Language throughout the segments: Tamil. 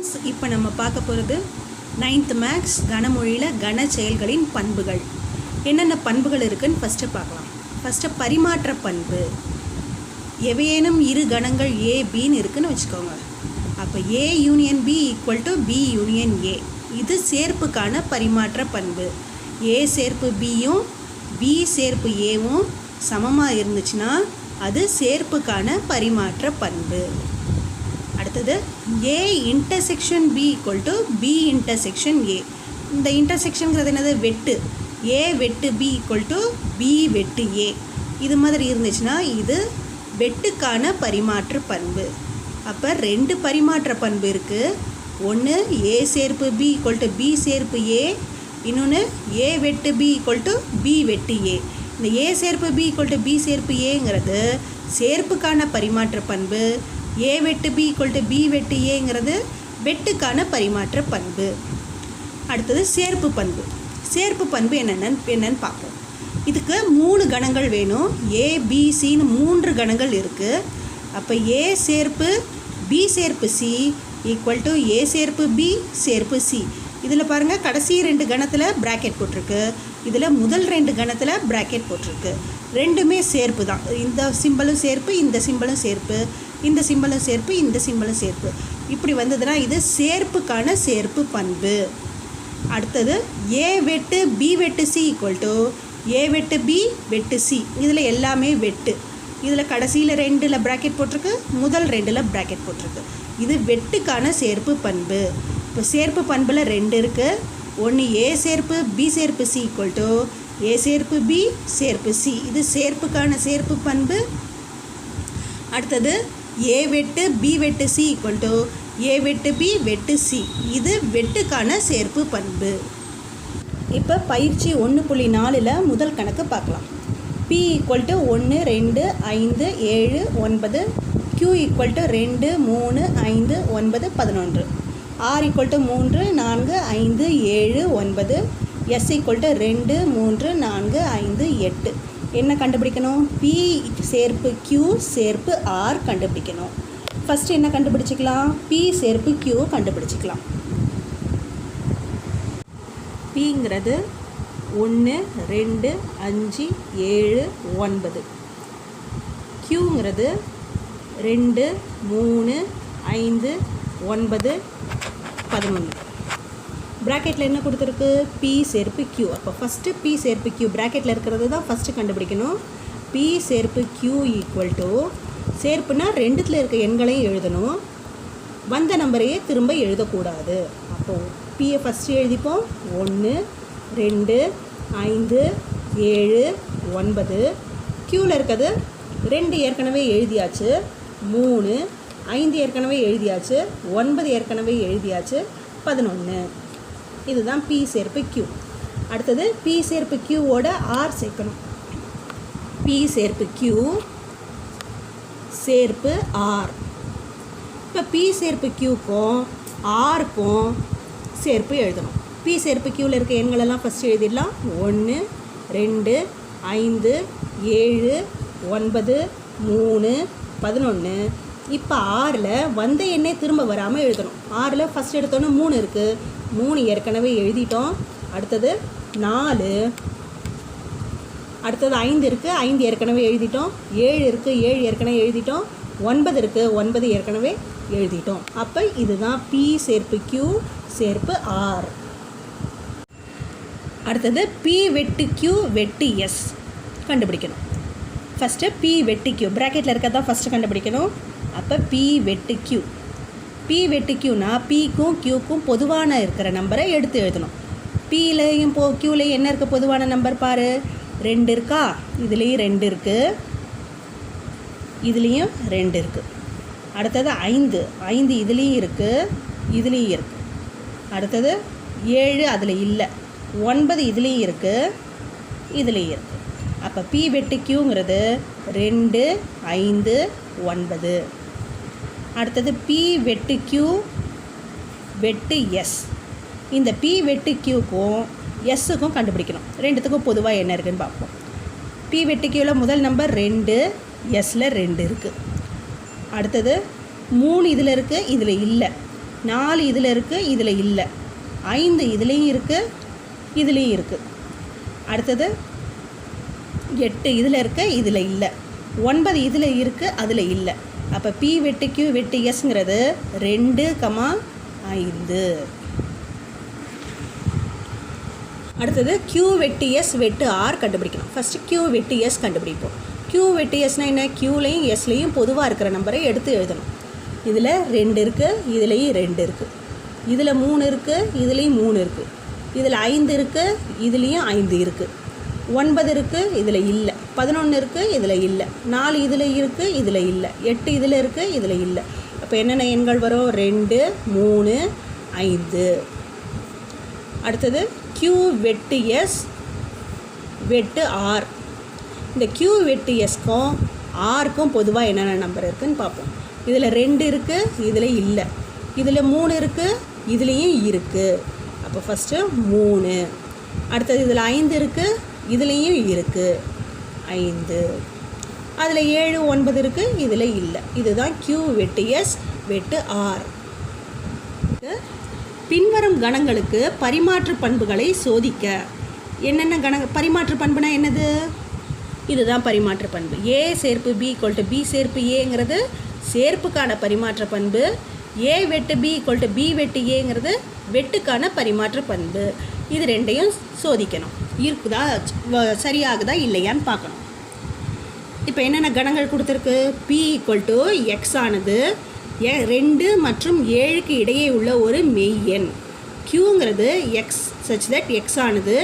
இப்போ நம்ம பார்க்க போகிறது 9th மேக்ஸ் கனமொழியில் கன செயல்களின் பண்புகள். என்னென்ன பண்புகள் இருக்குன்னு ஃபஸ்ட்டு பார்க்கலாம். ஃபஸ்ட்டு பரிமாற்ற பண்பு. எவையேனும் இரு கணங்கள் ஏ பின்னு இருக்குன்னு வச்சுக்கோங்க. அப்போ A union B equal to B union A. இது சேர்ப்புக்கான பரிமாற்ற பண்பு. ஏ சேர்ப்பு பியும் பி சேர்ப்பு ஏவும் சமமாக இருந்துச்சுன்னா அது சேர்ப்புக்கான பரிமாற்ற பண்பு. அடுத்தது A intersection B equal to B intersection A. இந்த இன்டர்செக்ஷனுங்கிறது என்னது? வெட்டு. ஏ வெட்டு பி ஈக்குவல் டு பி வெட்டு ஏ. இது மாதிரி இருந்துச்சுன்னா இது வெட்டுக்கான பரிமாற்ற பண்பு. அப்போ ரெண்டு பரிமாற்ற பண்பு இருக்குது. ஒன்று ஏ சேர்ப்பு பி ஈக்குவல் டு பி சேர்ப்பு ஏ, இன்னொன்று ஏ வெட்டு பி ஈக்குவல் டு பி வெட்டு ஏ. இந்த ஏ சேர்ப்பு பி ஈக்குவல் டு பி சேர்ப்பு ஏங்கிறது சேர்ப்புக்கான பரிமாற்ற பண்பு. ஏ வெட்டு பி ஈக்குவல் டு பி வெட்டு ஏங்கிறது வெட்டுக்கான பரிமாற்ற பண்பு. அடுத்தது சேர்ப்பு பண்பு. சேர்ப்பு பண்பு என்னன்னு பார்ப்போம். இதுக்கு 3 கணங்கள் வேணும். ஏ பி சின்னு 3 கணங்கள் இருக்குது. அப்போ ஏ சேர்ப்பு பி சேர்ப்பு சி ஈக்குவல் டு ஏ சேர்ப்பு பி சேர்ப்பு சி. இதில் பாருங்கள், கடைசி 2 கணத்தில் ப்ராக்கெட் போட்டிருக்கு, இதில் முதல் 2 கணத்தில் ப்ராக்கெட் போட்டிருக்கு. ரெண்டுமே சேர்ப்பு தான். இந்த சிம்பலும் சேர்ப்பு, இந்த சிம்பலும் சேர்ப்பு, இந்த சிம்பலும் சேர்ப்பு, இந்த சிம்பலும் சேர்ப்பு. இப்படி வந்ததுன்னா இது சேர்ப்புக்கான சேர்ப்பு பண்பு. அடுத்தது ஏ வெட்டு பி வெட்டு சி ஈக்குவல் டு ஏ வெட்டு பி வெட்டு சி. இதில் எல்லாமே வெட்டு. இதில் கடைசியில் 2ல் ப்ராக்கெட் போட்டிருக்கு, முதல் 2ல் ப்ராக்கெட் போட்டிருக்கு. இது வெட்டுக்கான சேர்ப்பு பண்பு. இப்போ சேர்ப்பு பண்பில் 2 இருக்குது. ஒன்று ஏ சேர்ப்பு பி சேர்ப்பு சி ஈக்குவல் டு ஏ சேர்ப்பு பி சேர்ப்பு சி. இது சேர்ப்புக்கான சேர்ப்பு பண்பு. அடுத்தது ஏ வெட்டு பி வெட்டு சி ஈக்குவல் டு ஏ வெட்டு பி வெட்டு சி. இது வெட்டுக்கான சேர்ப்பு பண்பு. இப்போ பயிற்சி 1.4ல் முதல் கணக்கு பார்க்கலாம். P equal to 1 2 5 7 9, Q equal to 2 3 5 9 11, R equal to 3 4 5 7 9, S equal to 2 3 4 5 8. என்ன கண்டுபிடிக்கணும்? P சேர்ப்பு Q சேர்ப்பு R கண்டுபிடிக்கணும். ஃபஸ்ட்டு என்ன கண்டுபிடிச்சிக்கலாம்? P சேர்ப்பு Q கண்டுபிடிச்சிக்கலாம். Pங்கிறது 1 2 5 7 9, Qங்கிறது 2 3 5 9 11. ப்ராக்கெட்டில் என்ன கொடுத்துருக்கு? P சேர்ப்பு Q. அப்போ ஃபஸ்ட்டு P சேர்ப்பு Q ப்ராக்கெட்டில் இருக்கிறது தான் ஃபஸ்ட்டு கண்டுபிடிக்கணும். P சேர்ப்பு Q ஈக்குவல் டு, சேர்ப்புனா 2த்தில் இருக்க எண்களையும் எழுதணும், வந்த நம்பரையே திரும்ப எழுதக்கூடாது. அப்போது Pயை ஃபஸ்ட்டு எழுதிப்போம். 1 2 5 7 9. Qவில் இருக்கிறது 2 ஏற்கனவே எழுதியாச்சு, 3 5 ஏற்கனவே எழுதியாச்சு, 9 ஏற்கனவே எழுதியாச்சு, 11. இதுதான் P சேர்ப்பு Q. அடுத்தது P சேர்ப்பு Qவோட R சேர்க்கணும். P சேர்ப்பு Q சேர்ப்பு R. இப்போ P சேர்ப்பு Qக்கும் Rக்கும் சேர்ப்பு எழுதணும். P சேர்ப்பு Qவில் இருக்க எண்களெல்லாம் ஃபஸ்ட்டு எழுதிடலாம். 1 2 5 7 9 3 11. இப்போ Rல் வந்த எண்ணே திரும்ப வராமல் எழுதணும். Rல் ஃபஸ்ட் எடுத்தோன்னே 3 இருக்குது, 3 ஏற்கனவே எழுதிட்டோம். அடுத்தது 4, அடுத்தது 5 இருக்குது, 5 ஏற்கனவே எழுதிட்டோம். 7 இருக்குது, 7 ஏற்கனவே எழுதிட்டோம். 9 இருக்குது, 9 ஏற்கனவே எழுதிட்டோம். அப்போ இதுதான் P சேர்ப்பு Q சேர்ப்பு R. அடுத்தது P வெட்டு Q வெட்டு S கண்டுபிடிக்கணும். ஃபஸ்ட்டு P வெட்டு Q ப்ராக்கெட்டில் இருக்கிறதான் ஃபஸ்ட்டு கண்டுபிடிக்கணும். அப்போ P வெட்டு Q. P வெட்டு Qனா Pக்கும் Qக்கும் பொதுவான இருக்கிற நம்பரை எடுத்து எழுதணும். Pலையும் Qலையும் என்ன இருக்குது? பொதுவான நம்பர் பாரு, 2 இருக்கா? இதுலேயும் 2 இருக்குது, இதுலேயும் 2 இருக்குது. அடுத்தது 5 5 இதுலேயும் இருக்குது, இதுலேயும் இருக்குது. அடுத்தது 7 அதில் இல்லை, 9 இதுலேயும் இருக்குது, இதுலேயும் இருக்குது. அப்போ P வெட்டு Qங்கிறது 2 5 9. அடுத்தது P வெட்டு Q வெட்டு S. இந்த P வெட்டு Qக்கும் Sக்கும் கண்டுபிடிக்கணும். ரெண்டுத்துக்கும் பொதுவாக என்ன இருக்குதுன்னு பார்ப்போம். P வெட்டு Qவில் முதல் நம்பர் 2, Sல 2 இருக்குது. அடுத்தது 3 இதில் இருக்குது, இதில் இல்லை. 4 இதில் இருக்குது, இதில் இல்லை. 5 இதுலேயும் இருக்குது, இதுலேயும் இருக்குது. அடுத்தது 8 இதில் இருக்குது, இதில் இல்லை. 9 இதில் இருக்குது, அதில் இல்லை. அப்போ P வெட்டு Q வெட்டு Sங்கிறது 2, 5. அடுத்தது Q வெட்டு S வெட்டு R கண்டுபிடிக்கணும். ஃபஸ்ட்டு Q வெட்டு S கண்டுபிடிப்போம். Q வெட்டு Sனால் என்ன? Qலையும் Sலையும் பொதுவாக இருக்கிற நம்பரை எடுத்து எழுதணும். இதில் 2 இருக்குது, இதுலேயும் 2 இருக்குது. இதில் 3 இருக்குது, இதுலேயும் 3 இருக்குது. இதில் 5 இருக்குது, இதுலேயும் 5 இருக்குது. 9 இருக்குது, இதில் இல்லை. 11 இருக்குது, இதில் இல்லை. 4 இதில் இருக்குது, இதில் இல்லை. 8 இதில் இருக்குது, இதில் இல்லை. அப்போ என்னென்ன எண்கள் வரும்? 2, 3, 5. அடுத்தது Q வெட்டு S வெட்டு R. இந்த Q வெட்டு Sக்கும் Rக்கும் பொதுவாக என்னென்ன நம்பர் இருக்குதுன்னு பார்ப்போம். இதில் 2 இருக்குது, இதில் இல்லை. இதில் 3 இருக்குது, இதுலேயும் இருக்குது. அப்போ ஃபஸ்ட்டு 3. அடுத்தது இதில் 5 இருக்குது, இதுலேயும் இருக்குது 5. அதில் 7, 9 இருக்குது, இதில் இல்லை. இதுதான் Q வெட்டு S வெட்டு R. பின்வரும் கணங்களுக்கு பரிமாற்று பண்புகளை சோதிக்க. என்னென்ன பரிமாற்று பண்புனா என்னது? இதுதான் பரிமாற்று பண்பு. A சேர்ப்பு B = B சேர்ப்பு Aங்கிறது சேர்ப்புக்கான பரிமாற்ற பண்பு. A வெட்டு B = B வெட்டு Aங்கிறது வெட்டுக்கான பரிமாற்ற பண்பு. இது ரெண்டையும் சோதிக்கணும். இருக்குதா, சரியாகுதா இல்லையான்னு பார்க்கணும். இப்போ என்னென்ன கணங்கள் கொடுத்துருக்கு? P = X ஆனது 2 மற்றும் 7க்கு இடையே உள்ள ஒரு மெய்யெண். Qங்கிறது X such that X ஆனது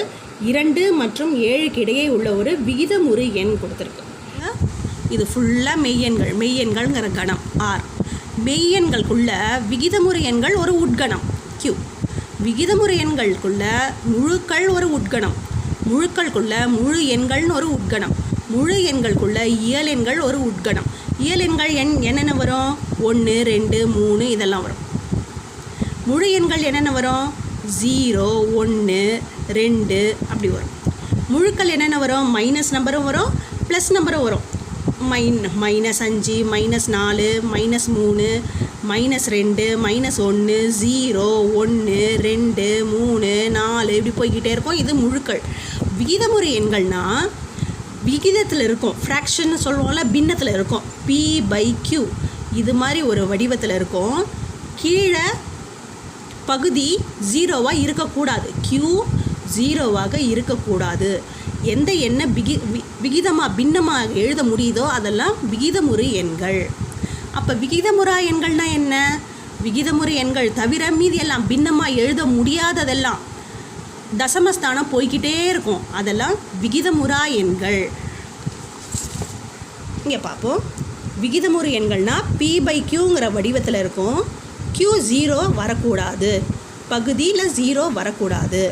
2 மற்றும் 7க்கு இடையே உள்ள ஒரு விகிதமுறு எண் கொடுத்துருக்கு. இது ஃபுல்லாக மெய்யெண்கள்ங்கிற கணம் R. மெய்யெண்களுக்குள்ள விகிதமுறு எண்கள் ஒரு உட்கணம் Q. விகிதமுறு எண்களுக்குள்ள முழுக்கள் ஒரு உட்கணம். முழுக்களுக்குள்ள முழு எண்கள்னு ஒரு உட்கணம். முழு எண்களுக்குள்ள இயல் எண்கள் ஒரு உட்கணம். இயல் எண்கள் என்னென்ன வரும்? 1, 2, 3 இதெல்லாம் வரும். முழு எண்கள் என்னென்ன வரும்? 0, 1, 2 அப்படி வரும். முழுக்கள் என்னென்ன வரும்? மைனஸ் நம்பரும் வரும், ப்ளஸ் நம்பரும் வரும். -5, -4, -3, -2, -1, 0, 1, 2, 3, 4 இப்படி போய்கிட்டே இருக்கும். இது முழுக்கள். விகிதமுறு எண்கள்னால் விகிதத்தில் இருக்கும். ஃப்ராக்ஷன் சொல்லுவோம்ல, பின்னத்தில் இருக்கும். P/Q இது மாதிரி ஒரு வடிவத்தில் இருக்கும். கீழே பகுதி 0வாக இருக்கக்கூடாது. Q 0வாக இருக்கக்கூடாது. எந்த எண்ணை விகிதமாக பின்னமாக எழுத முடியுதோ அதெல்லாம் விகிதமுறு எண்கள். அப்போ விகிதமுறா எண்கள்னால் என்ன? விகிதமுறு எண்கள் தவிர மீதி எல்லாம் பின்னமாக எழுத முடியாததெல்லாம் தசமஸ்தானம் போய்கிட்டே இருக்கும். அதெல்லாம் விகிதமுறா எண்கள். இங்கே பார்ப்போம். விகிதமுறு எண்கள்னால் P/Qங்கிற வடிவத்தில் இருக்கும். Q 0 வரக்கூடாது. பகுதியில் 0 வரக்கூடாது.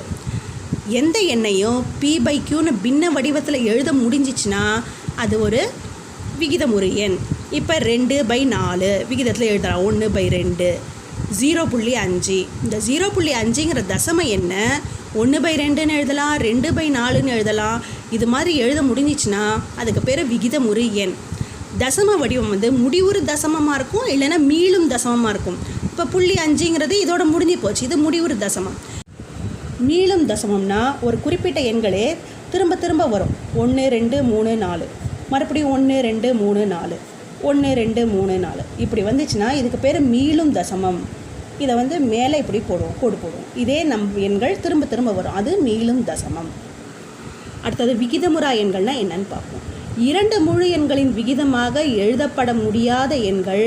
எந்த எண்ணையும் P/Qன்னு பின்ன வடிவத்தில் எழுத முடிஞ்சிச்சுன்னா அது ஒரு விகிதமுறு எண். இப்போ 2/4 விகிதத்தில் எழுதலாம். 1/2, 0.5. இந்த 0.5ங்கிற தசம எண்ணை 1/2ன்னு எழுதலாம், 2/4ன்னு எழுதலாம். இது மாதிரி எழுத முடிஞ்சிச்சுன்னா அதுக்கு பேர் விகிதமுறு எண். தசம வடிவம் முடிவுறு தசமமாக இருக்கும், இல்லைன்னா மீளும் தசமமாக இருக்கும். இப்போ 0.5ங்கிறது இதோட முடிஞ்சு போச்சு. இது முடிவுறு தசமம். மீளும் தசமம்னா ஒரு குறிப்பிட்ட எண்களே திரும்ப திரும்ப வரும். 1, 2, 3, 4 மறுபடியும் 1, 2, 3, 4 1, 2, 3, 4 இப்படி வந்துச்சுன்னா இதுக்கு பேர் மீளும் தசமம். இதை மேலே இப்படி போடுவோம், கோடு போடுவோம். இதே எண்கள் திரும்ப திரும்ப வரும். அது மீளும் தசமம். அடுத்தது விகிதமுறா எண்கள்னால் என்னன்னு பார்ப்போம். 2 முழு எண்களின் விகிதமாக எழுதப்பட முடியாத எண்கள்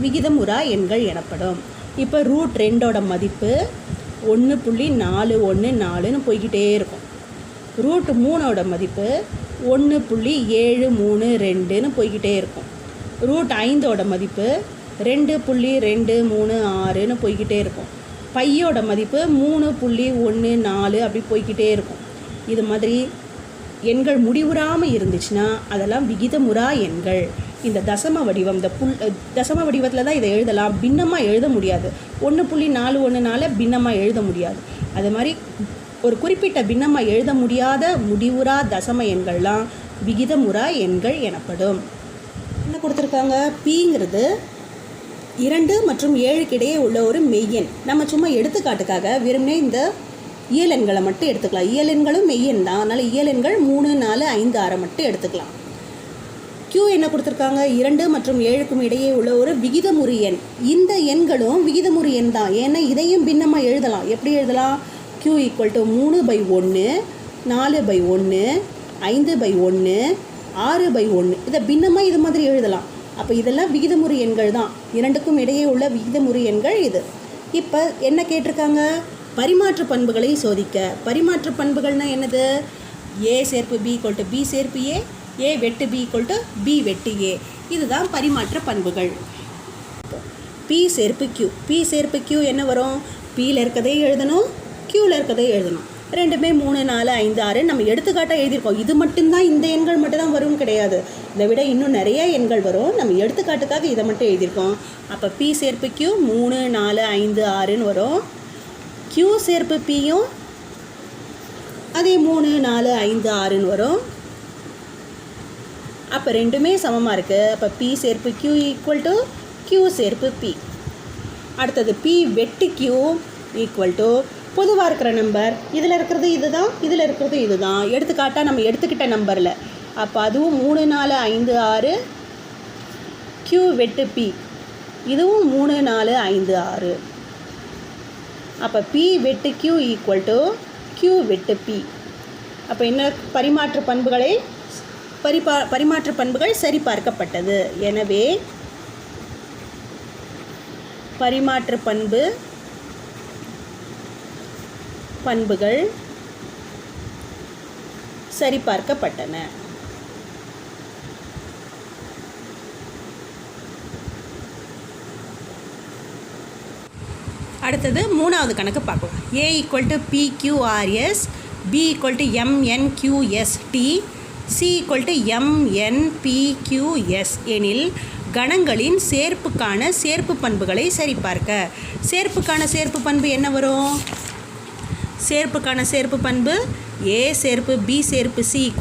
விகிதமுறா எண்கள் எனப்படும். இப்போ √2ஓட மதிப்பு 1.414ன்னு போய்கிட்டே இருக்கும். √3ஓட மதிப்பு 1.732ன்னு போய்கிட்டே இருக்கும். √5ஓட மதிப்பு 2.236ன்னு போய்கிட்டே இருக்கும். பையோட மதிப்பு 3.14 அப்படி போய்கிட்டே இருக்கும். இது மாதிரி எண்கள் முடிவுறாமல் இருந்துச்சுன்னா அதெல்லாம் விகிதமுறா எண்கள். இந்த தசம வடிவம், தசம வடிவத்தில் தான் இதை எழுதலாம். பின்னமாக எழுத முடியாது. 1.414 பின்னமாக எழுத முடியாது. அது மாதிரி ஒரு குறிப்பிட்ட பின்னமாக எழுத முடியாத முடிவுறா தசம எண்கள்லாம் விகிதமுறா எண்கள் எனப்படும். என்ன கொடுத்துருக்காங்க? Pங்கிறது 2 மற்றும் 7க்கு இடையே உள்ள ஒரு மெய்யெண். நம்ம சும்மா எடுத்துக்காட்டுக்காக வெறுமனே இந்த இயலெண்களை மட்டும் எடுத்துக்கலாம். இயலெண்களும் மெய்யெண் தான், அதனால் இயலெண்கள் 3, 4, 5, 6 மட்டும் எடுத்துக்கலாம். Q என்ன கொடுத்துருக்காங்க? 2 மற்றும் 7க்கும் இடையே உள்ள ஒரு விகிதமுறு எண். இந்த எண்களும் விகிதமுறு எண் தான், ஏன்னா இதையும் பின்னமாக எழுதலாம். எப்படி எழுதலாம்? Q = 3/1, 4/1, 5/1, 6/1. இதை பின்னமாக இது மாதிரி எழுதலாம். அப்போ இதெல்லாம் விகிதமுறு எண்கள் தான், இரண்டுக்கும் இடையே உள்ள விகிதமுறு எண்கள் இது. இப்போ என்ன கேட்டிருக்காங்க? பரிமாற்று பண்புகளை சோதிக்க. பரிமாற்று பண்புகள்னால் என்னது? A சேர்ப்பு B = B சேர்ப்பு A, A வெட்டு B = B வெட்டு A. இதுதான் பரிமாற்ற பண்புகள். P சேர்ப்பு Q. P சேர்ப்பு Q என்ன வரும்? Pயில் இருக்கதே எழுதணும், Qவில் இருக்கதே எழுதணும். ரெண்டுமே 3, 4, 5, 6 நம்ம எடுத்துக்காட்டாக எழுதியிருக்கோம். இது மட்டும்தான், இந்த எண்கள் மட்டும்தான் வரும் கிடையாது. இதை விட இன்னும் நிறைய எண்கள் வரும். நம்ம எடுத்துக்காட்டுக்காக இதை மட்டும் எழுதியிருக்கோம். அப்போ P சேர்ப்பு Q 3, 4, 5, 6ன்னு வரும். Q சேர்ப்பு Pயும் அதே 3, 4, 5, 6ன்னு வரும். அப்போ ரெண்டுமே சமமாக இருக்குது. அப்போ P சேர்ப்பு Q = Q சேர்ப்பு P. அடுத்தது P வெட்டு Q = பொதுவாக இருக்கிற நம்பர், இதில் இருக்கிறது இதுதான், இதில் இருக்கிறது இதுதான். எடுத்துக்காட்டாக நம்ம எடுத்துக்கிட்ட நம்பரில். அப்போ அதுவும் 3, 4, 5, 6. Q வெட்டு P, இதுவும் 3, 4, 5, 6. அப்போ P வெட்டு Q = Q வெட்டு P. அப்போ என்ன? பரிமாற்று பண்புகள் சரிபார்க்கப்பட்டது. எனவே பரிமாற்று பண்புகள் சரிபார்க்கப்பட்டன. அடுத்தது மூணாவது கணக்கு பார்க்கலாம். A = PQRS, B = MNQST, C = MNPQS எனில் கணங்களின் சேர்ப்புக்கான சேர்ப்பு பண்புகளை சரிபார்க்க. சேர்ப்புக்கான சேர்ப்பு பண்பு என்ன வரும்? சேர்ப்புக்கான சேர்ப்பு பண்பு A சேர்ப்பு B சேர்ப்பு C =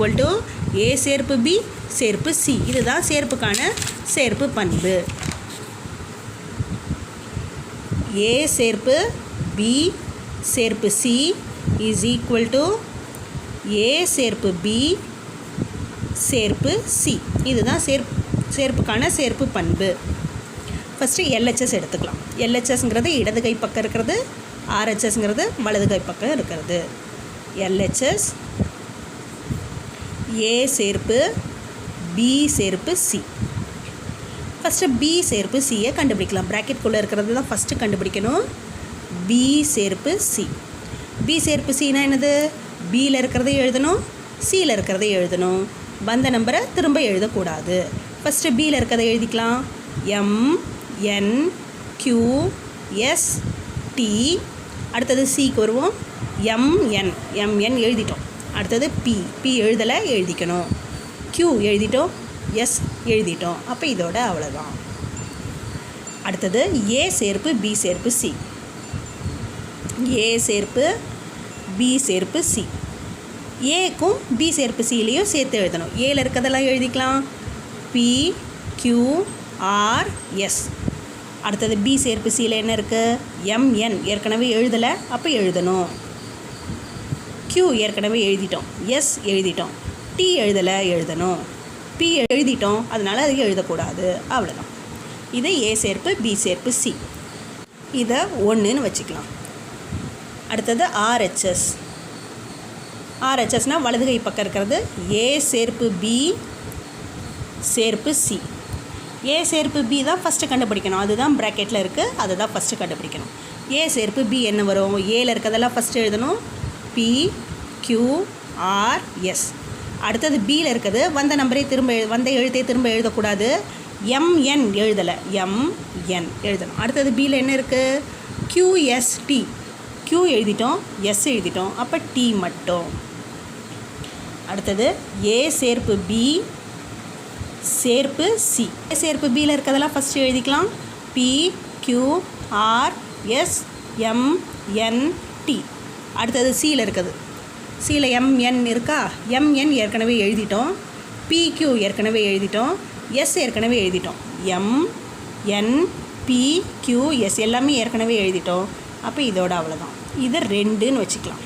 A சேர்ப்பு B சேர்ப்பு C. இதுதான் சேர்ப்புக்கான சேர்ப்பு பண்பு. A சேர்ப்பு B சேர்ப்பு C = A சேர்ப்பு B சேர்ப்பு C. இதுதான் சேர்ப்புக்கான சேர்ப்பு பண்பு. ஃபஸ்ட்டு LHS எடுத்துக்கலாம். LHSங்கிறது இடது கை பக்கம் இருக்கிறது, RHSங்கிறது வலது கை பக்கம் இருக்கிறது. LHS A சேர்ப்பு B சேர்ப்பு C. ஃபஸ்ட்டு B சேர்ப்பு Cயை கண்டுபிடிக்கலாம். ப்ராக்கெட்குள்ளே இருக்கிறது தான் ஃபஸ்ட்டு கண்டுபிடிக்கணும். B சேர்ப்பு C. B சேர்ப்பு Cனா என்னது? Bயில் இருக்கிறதை எழுதணும், Cயில் இருக்கிறதை எழுதணும். வந்த நம்பரை திரும்ப எழுதக்கூடாது. ஃபஸ்ட்டு Bயில் இருக்கிறதை எழுதிக்கலாம். MNQST. அடுத்தது Cக்கு வருவோம். MN எழுதிட்டோம். அடுத்தது P எழுதலை, எழுதிக்கணும். Q எழுதிட்டோம், S எழுதிட்டோம். அப்போ இதோட அவ்வளோதான். அடுத்தது A சேர்ப்பு B சேர்ப்பு C. A சேர்ப்பு B சேர்ப்பு C. ஏக்கும் B சேர்ப்பு Cலேயும் சேர்த்து எழுதணும். ஏல இருக்கிறதெல்லாம் எழுதிக்கலாம். PQRS. அடுத்தது B சேர்ப்பு Cயில் என்ன இருக்குது? MN ஏற்கனவே எழுதலை, அப்போ எழுதணும். Q ஏற்கனவே எழுதிட்டோம், S எழுதிட்டோம். T எழுதலை, எழுதணும். P எழுதிட்டோம், அதனால் அது எழுதக்கூடாது. அவ்வளோதான். இது A சேர்ப்பு B சேர்ப்பு C. இதை 1ன்னு வச்சுக்கலாம். அடுத்தது RHS. RHSனால் வலது கை பக்கம் இருக்கிறது. A சேர்ப்பு B சேர்ப்பு C. A சேர்ப்பு B தான் ஃபஸ்ட்டு கண்டுபிடிக்கணும். அதுதான் ப்ராக்கெட்டில் இருக்குது, அதை தான் ஃபஸ்ட்டு கண்டுபிடிக்கணும். A சேர்ப்பு B என்ன வரும்? ஏல இருக்கிறதெல்லாம் ஃபஸ்ட்டு எழுதணும். PQRS. அடுத்தது Bயில் இருக்குது. வந்த நம்பரே வந்த எழுத்தே திரும்ப எழுதக்கூடாது. MN எழுதலை, MN எழுதணும். அடுத்தது Bயில் என்ன இருக்குது? QST. Q எழுதிட்டோம், S எழுதிட்டோம். அப்போ T மட்டும். அடுத்தது A சேர்ப்பு B சேர்ப்பு C. A சேர்ப்பு Bயில் இருக்கிறதெல்லாம் ஃபஸ்ட்டு எழுதிக்கலாம். PQRS MNT. அடுத்தது Cயில் இருக்குது. Cயில் MN இருக்கா? MN ஏற்கனவே எழுதிட்டோம், PQ ஏற்கனவே எழுதிட்டோம், S ஏற்கனவே எழுதிட்டோம். MNT PQS எல்லாமே ஏற்கனவே எழுதிட்டோம். அப்போ இதோட அவ்வளோதான். இதை 2ன்னு வச்சுக்கலாம்.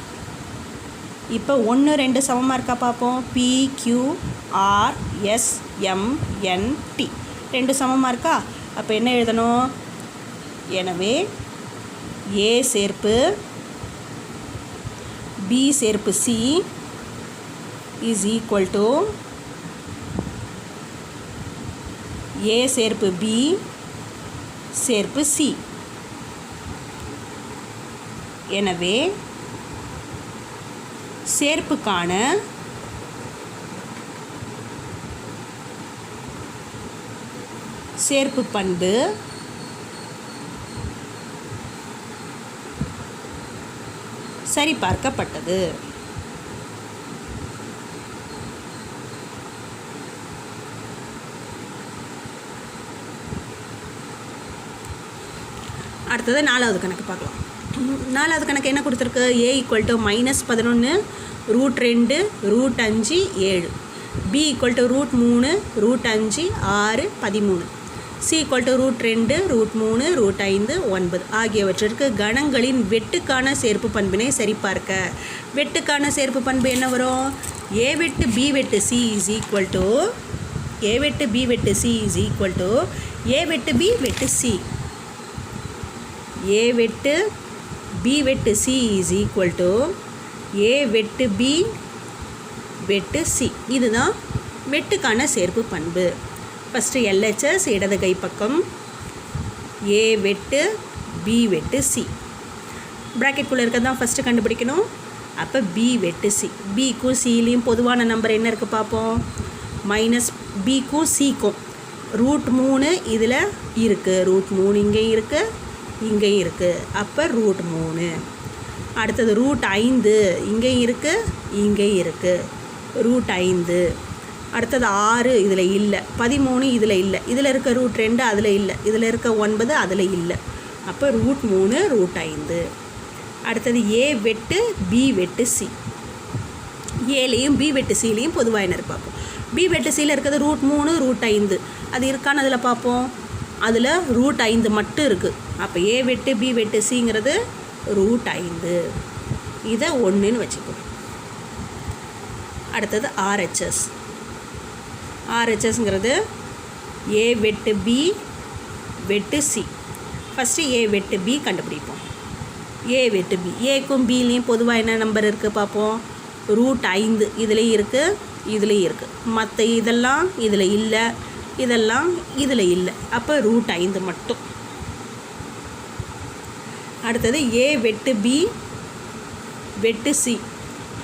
இப்போ 1 2 சமமாக இருக்கா பார்ப்போம். PQRSMNT 2 சமமாக இருக்கா? அப்போ என்ன எழுதணும்? எனவே A சேர்ப்பு B சேர்ப்பு C is equal to A சேர்ப்பு B சேர்ப்பு C. எனவே சேர்ப்புக்கான சேர்ப்பு பண்பு சரிபார்க்கப்பட்டது. அடுத்தது 4வது கணக்கு பார்க்கலாம். 4வது கணக்கு என்ன கொடுத்துருக்கு? A = -11 √2 √5 7. B = √3 √5 6 13. C = √2 √3 √5 9 ஆகியவற்றிற்கு கணங்களின் வெட்டுக்கான சேர்ப்பு பண்பினை சரிபார்க்க. வெட்டுக்கான சேர்ப்பு பண்பு என்ன வரும்? A வெட்டு B வெட்டு C is equal to A வெட்டு B வெட்டு C is equal to A வெட்டு B வெட்டு C. A வெட்டு B வெட்டு C is equal to A வெட்டு B வெட்டு C. இதுதான் வெட்டுக்கான சேர்ப்பு பண்பு. ஃபஸ்ட்டு LHS இடது கை பக்கம் A வெட்டு B வெட்டு C. ப்ராக்கெட்குள்ளே இருக்கிறது தான் ஃபஸ்ட்டு கண்டுபிடிக்கணும். அப்போ B வெட்டு C. Bக்கும் Cலேயும் பொதுவான நம்பர் என்ன இருக்குது பார்ப்போம். -Bக்கும் Cக்கும் √3 இதில் இருக்குது. √3 இங்கேயும் இருக்குது, இங்கேயும் இருக்குது. அப்போ √3. அடுத்தது √5 இங்கேயும் இருக்குது, இங்கேயும் இருக்குது. √5. அடுத்தது 6 இதில் இல்லை, 13 இதில் இல்லை, இதில் இருக்க √2 அதில் இல்லை, இதில் இருக்க 9 அதில் இல்லை. அப்போ √3 √5. அடுத்தது A வெட்டு B வெட்டு C. ஏலேயும் B வெட்டு Cலேயும் பொதுவாக என்ன இருக்கு பார்ப்போம். B வெட்டு Cயில் இருக்கிறது √3 √5 அது இருக்கான்னு அதில் பார்ப்போம். அதில் √5 மட்டும் இருக்குது. அப்போ A வெட்டு B வெட்டு Cங்கிறது √5. இதை 1ன்னு வச்சுக்கோ. அடுத்தது RHS. RHSங்கிறது A வெட்டு B வெட்டு C. ஃபஸ்ட்டு A வெட்டு B கண்டுபிடிப்போம். A வெட்டு B. ஏக்கும் Bலேயும் பொதுவாக என்ன நம்பர் இருக்குது பார்ப்போம். √5 இதுலேயும் இருக்குது, இதுலேயும் இருக்குது. மற்ற இதெல்லாம் இதில் இல்லை, இதெல்லாம் இதில் இல்லை. அப்போ √5 மட்டும். அடுத்தது A வெட்டு B வெட்டு C.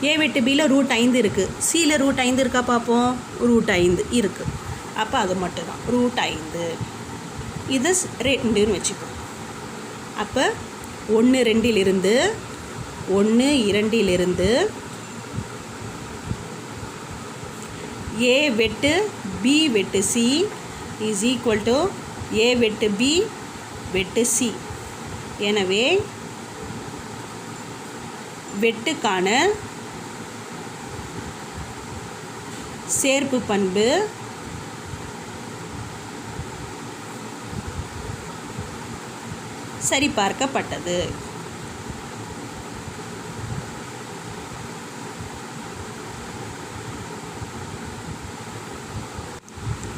A வெட்டு Bயில் √5 இருக்குது, Cயில் √5 இருக்கா பார்ப்போம். √5 இருக்குது. அப்போ அது மட்டும்தான் √5. இது 2ன்னு வச்சுப்போம். அப்போ 1 2லிருந்து 1 2லிருந்து A வெட்டு B வெட்டு C is equal to A வெட்டு B வெட்டு C. எனவே வெட்டுக்கான சேர்ப்பு பண்பு சரிபார்க்கப்பட்டது.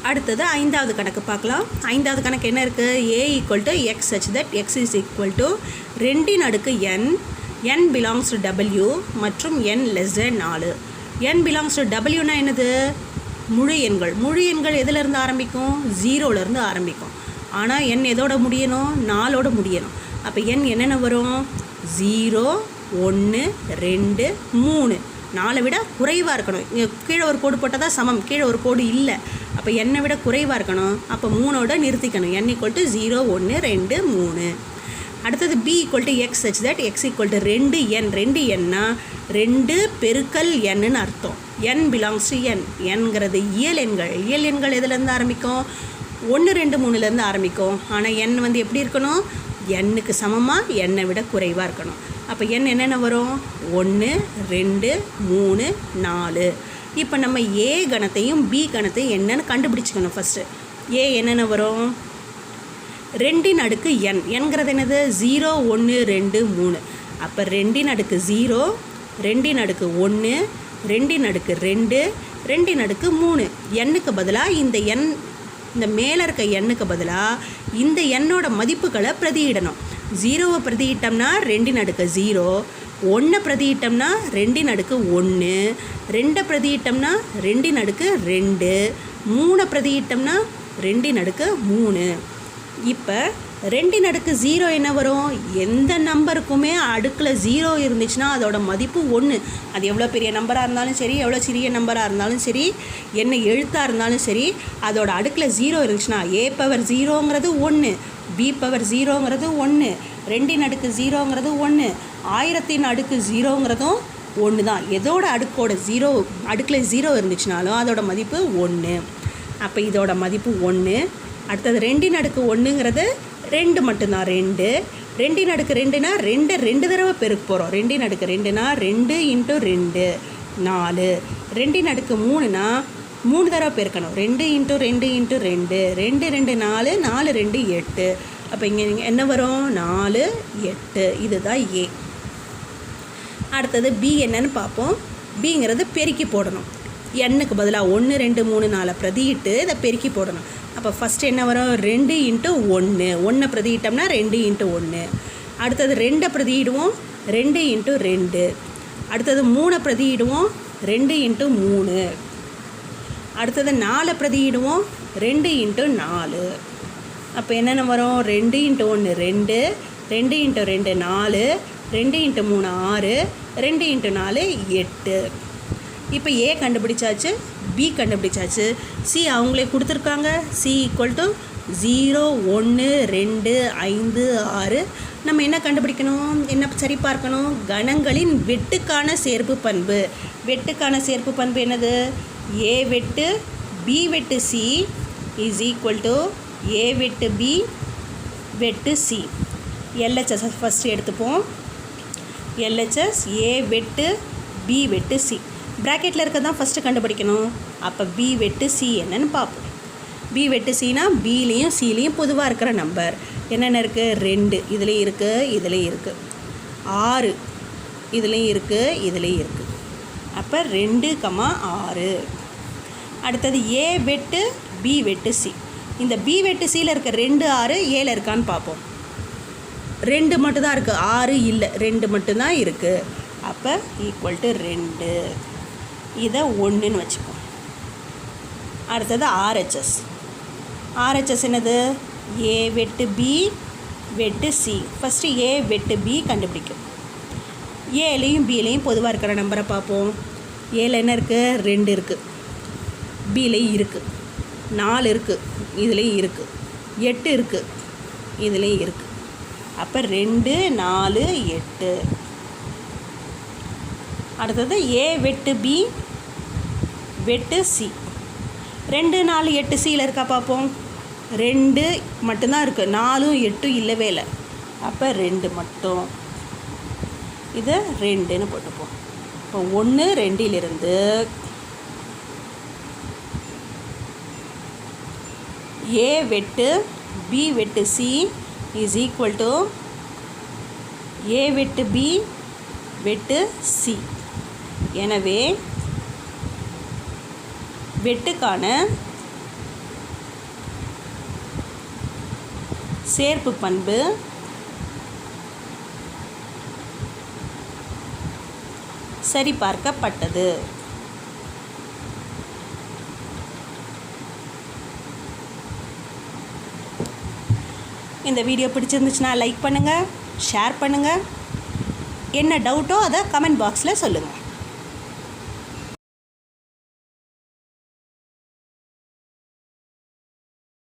அடுத்தது 5வது கணக்கு பார்க்கலாம். 5வது கணக்கு என்ன இருக்குது? A = x such that x is equal to 2n n belongs to W மற்றும் n less than 4. n belongs to Wனா என்னது? முழு எண்கள். முழு எண்கள் எதிலிருந்து ஆரம்பிக்கும்? 0லேருந்து ஆரம்பிக்கும். ஆனால் n எதோட முடியணும்? 4ஓட முடியணும். அப்போ n என்னென்ன வரும்? 0 1 2 3. 4 விட குறைவாக இருக்கணும். இங்கே கீழே ஒரு கோடு போட்டால் தான் சமம், கீழே ஒரு கோடு இல்லை. அப்போ n விட குறைவாக இருக்கணும். அப்போ 3ஓட நிறுத்திக்கணும். n = 0 1 2 3. அடுத்தது B = x such that x = 2n. 2nனா 2 பெருக்கல் nன்னு அர்த்தம். n belongs to n. nங்கிறது இயல் எண்கள். இயல் எண்கள் எதுலேருந்து ஆரம்பிக்கும்? 1 2 3லேருந்து ஆரம்பிக்கும். ஆனால் n வந்து எப்படி இருக்கணும்? nக்கு சமமாக n விட குறைவாக இருக்கணும். அப்போ n என்னென்ன வரும்? 1 2 3 4. இப்போ நம்ம A கணத்தையும் B கணத்தையும் என்னென்னு கண்டுபிடிச்சிக்கணும். ஃபஸ்ட்டு A என்னென்ன வரும்? 2 அடுக்கு n, nங்கிறது என்னது 0 1 2 3. அப்போ 2 அடுக்கு 0, 2 அடுக்கு 1, 2 அடுக்கு 2, 2 அடுக்கு 3. எண்ணுக்கு பதிலாக இந்த மேலே இருக்க எண்ணுக்கு பதிலாக இந்த எண்ணோட மதிப்புகளை பிரதியிடணும். 0வை பிரதியிட்டோம்னா 2 அடுக்கு 0, 1 பிரதியிட்டோம்னா 2 அடுக்கு 1, 2 பிரதியிட்டோம்னா 2 அடுக்கு 2, 3 பிரதியிட்டோம்னா 2 அடுக்கு 3. இப்போ 2 அடுக்கு 0 என்ன வரும்? எந்த நம்பருக்குமே அடுக்கில் 0 இருந்துச்சுன்னா அதோட மதிப்பு 1. அது எவ்வளோ பெரிய நம்பராக இருந்தாலும் சரி, எவ்வளோ சிறிய நம்பராக இருந்தாலும் சரி, என்ன எழுத்தாக இருந்தாலும் சரி, அதோட அடுக்கில் 0 இருந்துச்சுன்னா a பவர் 0ங்கிறது 1, b பவர் 0ங்கிறது 1, 2 அடுக்கு 0ங்கிறது 1, 1000 அடுக்கு 0ங்கிறதும் 1 தான். எதோட அடுக்கில் 0 இருந்துச்சுனாலும் அதோட மதிப்பு 1. அப்போ இதோட மதிப்பு 1. அடுத்தது 2 அடுக்கு 1ங்கிறது 2 மட்டும்தான். 2 அடுக்கு 2னா 2 தடவை பெருக்க போகிறோம். 2 அடுக்கு 2னா 2 × 2 4. 2 அடுக்கு 3னா 3 தடவை பெருக்கணும். 2 × 2 × 2, 2 2 4, 4 2 8. அப்போ இங்கே என்ன வரும்? 4 8. இதுதான் A. அடுத்தது B என்னன்னு பார்ப்போம். Bங்கிறது பெருக்கி போடணும். எண்ணுக்கு பதிலாக 1 2 3 4 பிரதியிட்டு இதை பெருக்கி போடணும். அப்போ ஃபஸ்ட்டு என்ன வரும்? 2 × 1. 1 பிரதியிட்டோம்னா 2 × 1. அடுத்தது 2 பிரதியிடுவோம், 2 × 2. அடுத்தது 3 பிரதியிடுவோம், 2 × 3. அடுத்தது 4 பிரதியிடுவோம், 2 × 4. அப்போ என்னென்ன வரும்? 2 × 1 2, 2 × 2 4, 2 × 3 6, 2 × 4 8. இப்போ A கண்டுபிடிச்சாச்சு, B கண்டுபிடிச்சாச்சு, C அவங்களே கொடுத்துருக்காங்க. C = 0 1 2 5 6. நம்ம என்ன கண்டுபிடிக்கணும்? என்ன சரி பார்க்கணும்? கணங்களின் வெட்டுக்கான சேர்ப்பு பண்பு. வெட்டுக்கான சேர்ப்பு பண்பு என்னது? A வெட்டு B வெட்டு C = A வெட்டு B வெட்டு C. LHS ஃபஸ்ட்டு எடுத்துப்போம். LHS A வெட்டு B வெட்டு C. ப்ராக்கெட்டில் இருக்க தான் ஃபஸ்ட்டு கண்டுபிடிக்கணும். அப்போ B வெட்டு C என்னன்னு பார்ப்போம். B வெட்டு Cனா Bலேயும் Cலேயும் பொதுவாக இருக்கிற நம்பர் என்னென்ன இருக்குது? 2 இதுலேயும் இருக்குது, இதுலேயும் இருக்குது. 6 இதுலேயும் இருக்குது, இதுலேயும் இருக்குது. அப்போ 2, 6. அடுத்தது A வெட்டு B வெட்டு C. இந்த B வெட்டு Cயில் இருக்க 2 6 Aல இருக்கான்னு பார்ப்போம். 2 மட்டும்தான் இருக்குது, 6 இல்லை, 2 மட்டும்தான் இருக்குது. அப்போ = 2. இதை 1ன்னு வச்சுப்போம். அடுத்தது RHS. RHS என்னது? A வெட்டு B வெட்டு C. ஃபஸ்ட்டு A வெட்டு B கண்டுபிடிக்கும். Aலேயும் Bலேயும் பொதுவாக இருக்கிற நம்பரை பார்ப்போம். Aல என்ன இருக்குது? 2 இருக்குது, Bலேயும் இருக்குது, 4 இருக்குது, இதுலேயும் இருக்குது, 8 இருக்குது, இதுலேயும் இருக்குது. அப்போ 2 4 8. அடுத்தது A வெட்டு B வெட்டு C. 2 4 8 Cயில் இருக்கா பார்ப்போம். 2 மட்டும்தான் இருக்குது, 4 8 இல்லவே இல்லை. அப்போ 2 மட்டும். இது 2ன்னு போட்டுப்போம். இப்போ 1 2லிருந்து A வெட்டு B வெட்டு C = A வெட்டு B வெட்டு C. எனவே வெட்டுக்கான சேர்ப்பு பண்பு சரிபார்க்கப்பட்டது. இந்த வீடியோ பிடிச்சிருந்துச்சுன்னா லைக் பண்ணுங்கள், ஷேர் பண்ணுங்கள். என்ன டவுட்டோ அதை கமெண்ட் பாக்ஸில் சொல்லுங்கள்.